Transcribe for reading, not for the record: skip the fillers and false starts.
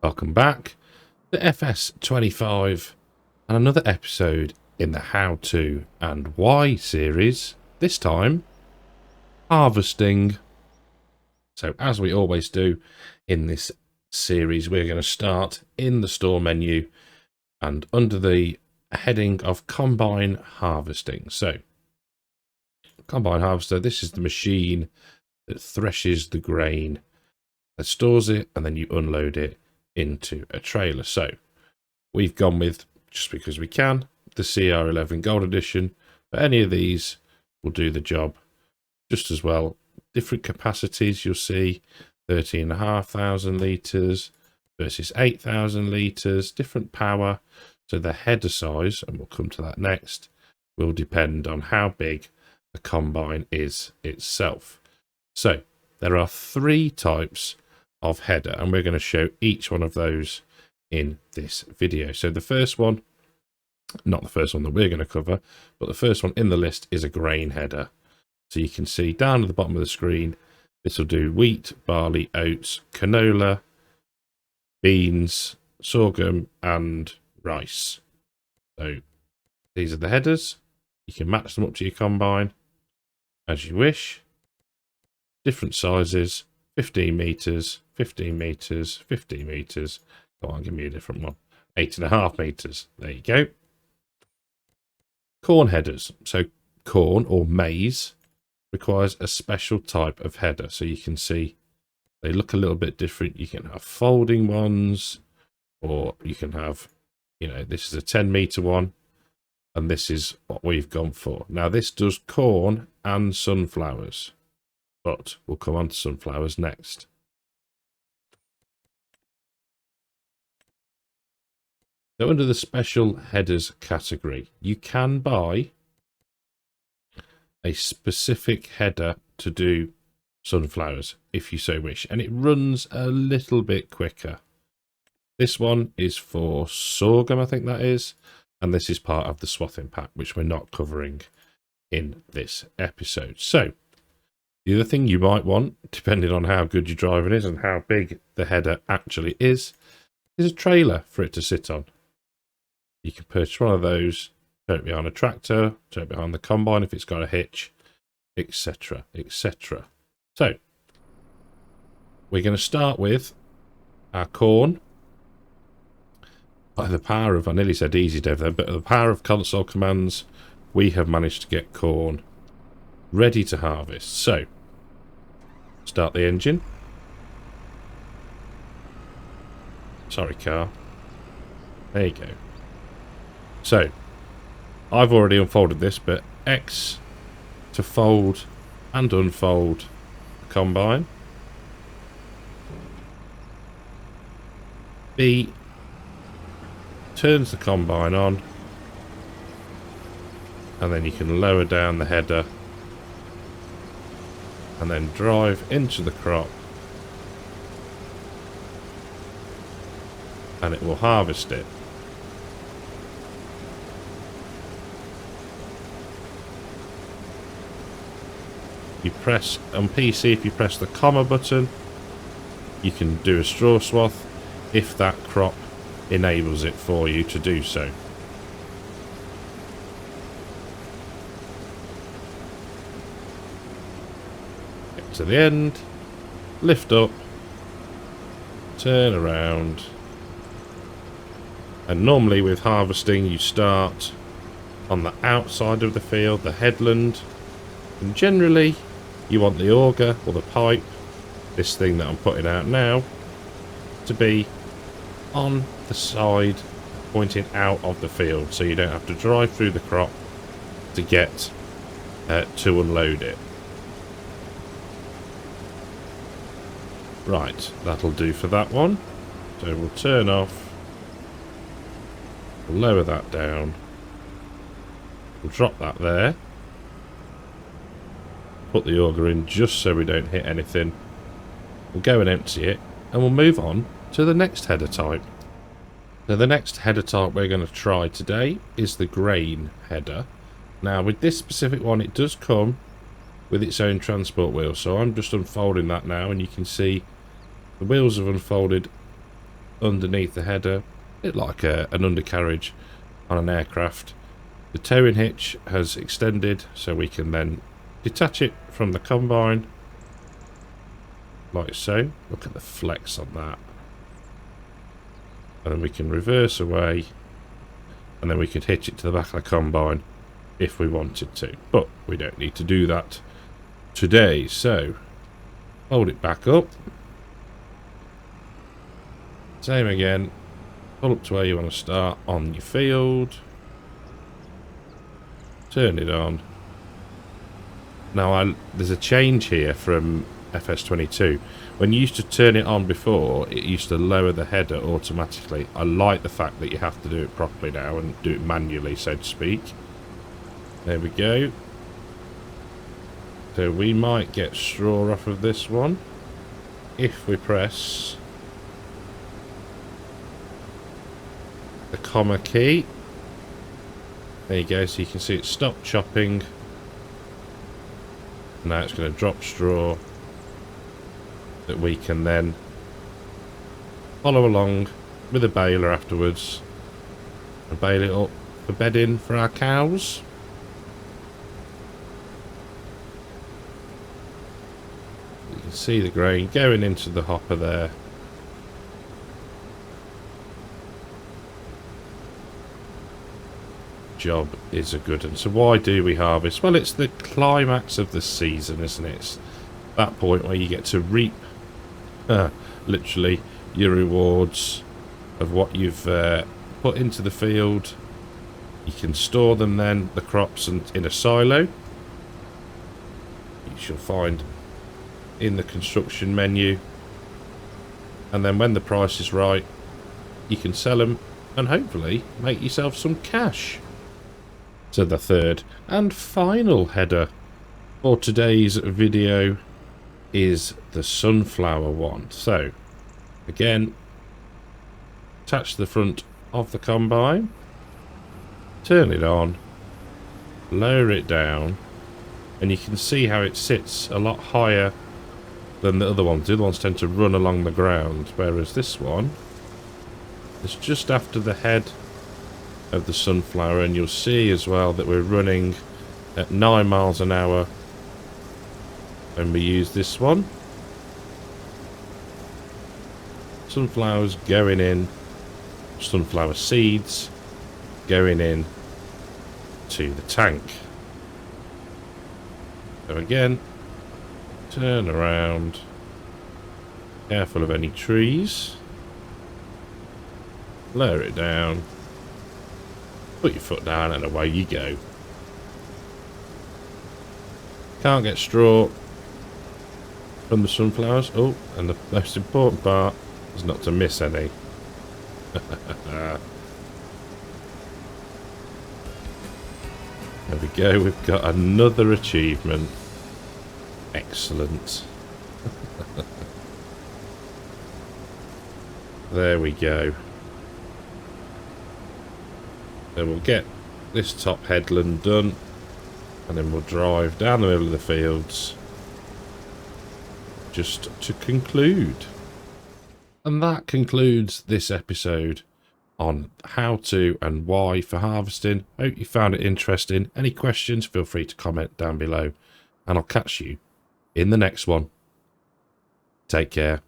Welcome back to FS25 and another episode in the How To and Why series, this time harvesting. So as we always do in this series, we're going to start in the store menu and under the heading of Combine Harvesting. So Combine Harvester, this is the machine that threshes the grain, that stores it, and then you unload it into a trailer. So we've gone with, just because we can, the CR11 Gold Edition, but any of these will do the job just as well. Different capacities, you'll see 13,500 litres versus 8,000 litres, different power. So the header size, and we'll come to that next, will depend on how big the combine is itself. So there are three types of header, and we're going to show each one of those in this video. So the first one, not the first one that we're going to cover, but the first one in the list is a grain header. So you can see down at the bottom of the screen, this will do wheat, barley, oats, canola, beans, sorghum, and rice. So these are the headers. You can match them up to your combine as you wish. Different sizes, 15 meters, 15 meters, 15 meters. Go on, give me a different one. 8.5 meters. There you go. Corn headers. So corn or maize requires a special type of header. So you can see they look a little bit different. You can have folding ones, or you can have, this is a 10-meter one, and this is what we've gone for. Now this does corn and sunflowers, but we'll come on to sunflowers next. So under the special headers category, you can buy a specific header to do sunflowers if you so wish, and it runs a little bit quicker. This one is for sorghum, I think that is, and this is part of the swathing pack, which we're not covering in this episode. So the other thing you might want, depending on how good your driving is and how big the header actually is a trailer for it to sit on. You can purchase one of those, tow it behind a tractor, tow it behind the combine if it's got a hitch, etc, etc. So we're going to start with our corn. By the power of, I nearly said easy dev there, but the power of console commands, we have managed to get corn ready to harvest. So start the engine. Sorry, car. There you go. So I've already unfolded this, but X to fold and unfold the combine. B turns the combine on, and then you can lower down the header and then drive into the crop, and it will harvest it. You press on PC, if you press the comma button, you can do a straw swath if that crop enables it for you to do so. Get to the end, lift up, turn around, and normally with harvesting you start on the outside of the field, the headland, and generally you want the auger or the pipe, this thing that I'm putting out now, to be on the side pointing out of the field, so you don't have to drive through the crop to get to unload it. Right, that'll do for that one. So we'll turn off, we'll lower that down, we'll drop that there, put the auger in just so we don't hit anything. We'll go and empty it, and we'll move on to the next header type. So the next header type we're going to try today is the grain header. Now with this specific one, it does come with its own transport wheel, so I'm just unfolding that now, and you can see the wheels have unfolded underneath the header, a bit like an undercarriage on an aircraft. The towing hitch has extended, so we can then detach it from the combine, like so. Look at the flex on that. And then we can reverse away, and then we could hitch it to the back of the combine if we wanted to. But we don't need to do that today, so hold it back up. Same again. Pull up to where you want to start on your field. Turn it on. Now there's a change here from FS22. When you used to turn it on before, it used to lower the header automatically. I like the fact that you have to do it properly now and do it manually, so to speak. There we go. So we might get straw off of this one if we press the comma key. There you go, so you can see it stopped chopping. Now it's going to drop straw that we can then follow along with a baler afterwards and bale it up for bedding for our cows. You can see the grain going into the hopper there. Job is a good one. So why do we harvest? Well, it's the climax of the season, isn't it? It's that point where you get to reap literally your rewards of what you've put into the field. You can store them then, the crops, in a silo. You shall find in the construction menu, and then when the price is right, you can sell them and hopefully make yourself some cash. So the third and final header for today's video is the sunflower one. So again, attach the front of the combine, turn it on, lower it down, and you can see how it sits a lot higher than the other ones. The other ones tend to run along the ground, whereas this one is just after the head of the sunflower, and you'll see as well that we're running at 9 miles an hour when we use this one. Sunflowers going in, sunflower seeds going in to the tank. So again, turn around, careful of any trees, lower it down, put your foot down, and away you go. Can't get straw from the sunflowers. Oh, and the most important part is not to miss any. There we go, we've got another achievement. Excellent. There we go. So we'll get this top headland done, and then we'll drive down the middle of the fields just to conclude. And that concludes this episode on how to and why for harvesting. Hope you found it interesting. Any questions, feel free to comment down below, and I'll catch you in the next one. Take care.